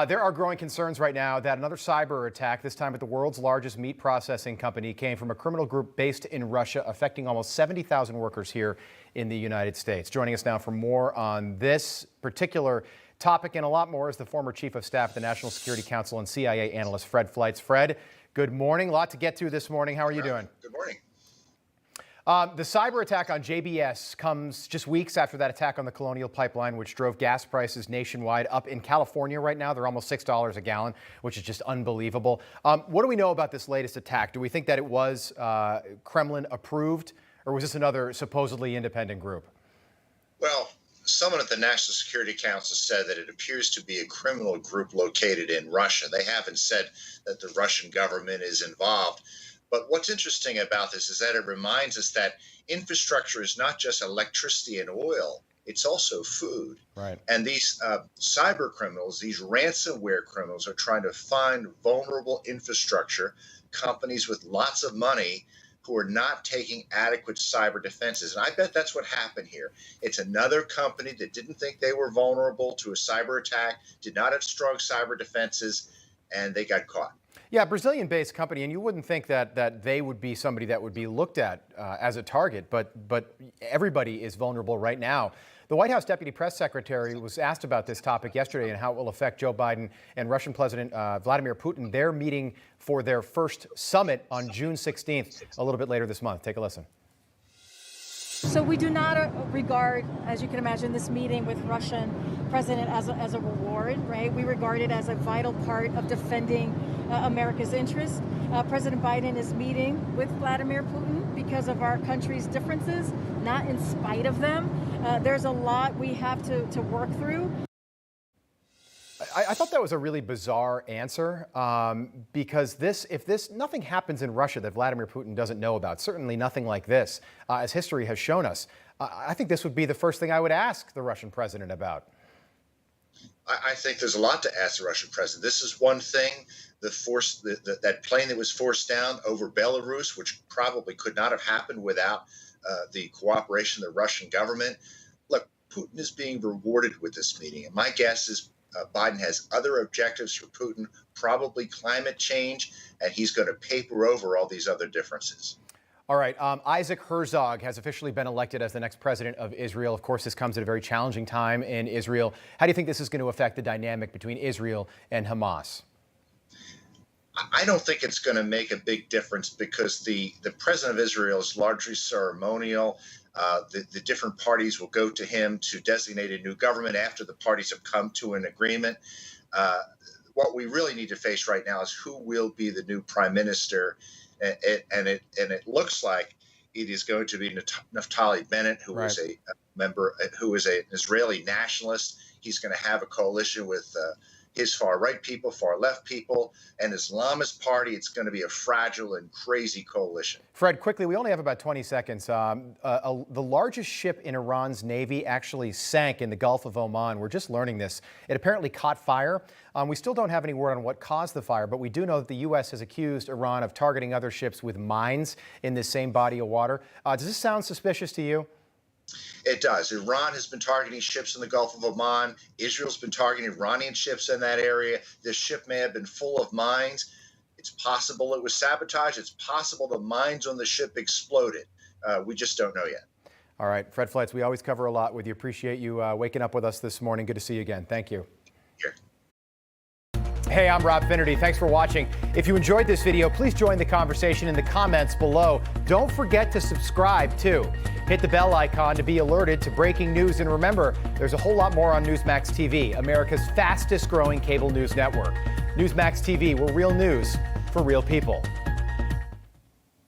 There are growing concerns right now that another cyber attack, this time at the world's largest meat processing company, came from a criminal group based in Russia, affecting almost 70,000 workers here in the United States. Joining us now for more on this particular topic and a lot more is the former chief of staff of the National Security Council and CIA analyst, Fred Fleitz. Fred, good morning. A lot to get to this morning. How are you doing? Good morning. The cyber attack on JBS comes just weeks after that attack on the Colonial Pipeline, which drove gas prices nationwide up. In California right now, they're almost $6 a gallon, which is just unbelievable. What do we know about this latest attack? Do we think that it was Kremlin approved, or was this another supposedly independent group? Well, someone at the National Security Council said that it appears to be a criminal group located in Russia. They haven't said that the Russian government is involved. But what's interesting about this is that it reminds us that infrastructure is not just electricity and oil, it's also food. Right. And these cyber criminals, these ransomware criminals, are trying to find vulnerable infrastructure, companies with lots of money who are not taking adequate cyber defenses. And I bet that's what happened here. It's another company that didn't think they were vulnerable to a cyber attack, did not have strong cyber defenses, and they got caught. Yeah, Brazilian-based company, and you wouldn't think that they would be somebody that would be looked at as a target, but everybody is vulnerable right now. The White House Deputy Press Secretary was asked about this topic yesterday and how it will affect Joe Biden and Russian President Vladimir Putin. They're meeting for their first summit on June 16th, a little bit later this month. Take a listen. So we do not regard, as you can imagine, this meeting with Russian president as a reward, right? We regard it as a vital part of defending America's interests. President Biden is meeting with Vladimir Putin because of our country's differences, not in spite of them. There's a lot we have to work through. I thought that was a really bizarre answer because if nothing happens in Russia that Vladimir Putin doesn't know about, certainly nothing like this, as history has shown us, I think this would be the first thing I would ask the Russian president about. I think there's a lot to ask the Russian president. This is one thing, that plane that was forced down over Belarus, which probably could not have happened without the cooperation of the Russian government. Look, Putin is being rewarded with this meeting. And my guess is Biden has other objectives for Putin, probably climate change, and he's going to paper over all these other differences. All right. Isaac Herzog has officially been elected as the next president of Israel. Of course, this comes at a very challenging time in Israel. How do you think this is going to affect the dynamic between Israel and Hamas? I don't think it's going to make a big difference because the president of Israel is largely ceremonial. The different parties will go to him to designate a new government after the parties have come to an agreement. What we really need to face right now is who will be the new prime minister. And it looks like it is going to be Naftali Bennett, who Right. is a member, who is an Israeli nationalist. He's going to have a coalition with his far-right people, far-left people, and Islamist party. It's going to be a fragile and crazy coalition. Fred, quickly, we only have about 20 seconds. The largest ship in Iran's Navy actually sank in the Gulf of Oman. We're just learning this. It apparently caught fire. We still don't have any word on what caused the fire, but we do know that the U.S. has accused Iran of targeting other ships with mines in this same body of water. Does this sound suspicious to you? It does. Iran has been targeting ships in the Gulf of Oman. Israel's been targeting Iranian ships in that area. This ship may have been full of mines. It's possible it was sabotage. It's possible the mines on the ship exploded. We just don't know yet. All right. Fred Fleitz, we always cover a lot with you. Appreciate you waking up with us this morning. Good to see you again. Thank you. Here. Hey, I'm Rob Finnerty. Thanks for watching. If you enjoyed this video, please join the conversation in the comments below. Don't forget to subscribe, too. Hit the bell icon to be alerted to breaking news. And remember, there's a whole lot more on Newsmax TV, America's fastest growing cable news network. Newsmax TV, where real news for real people.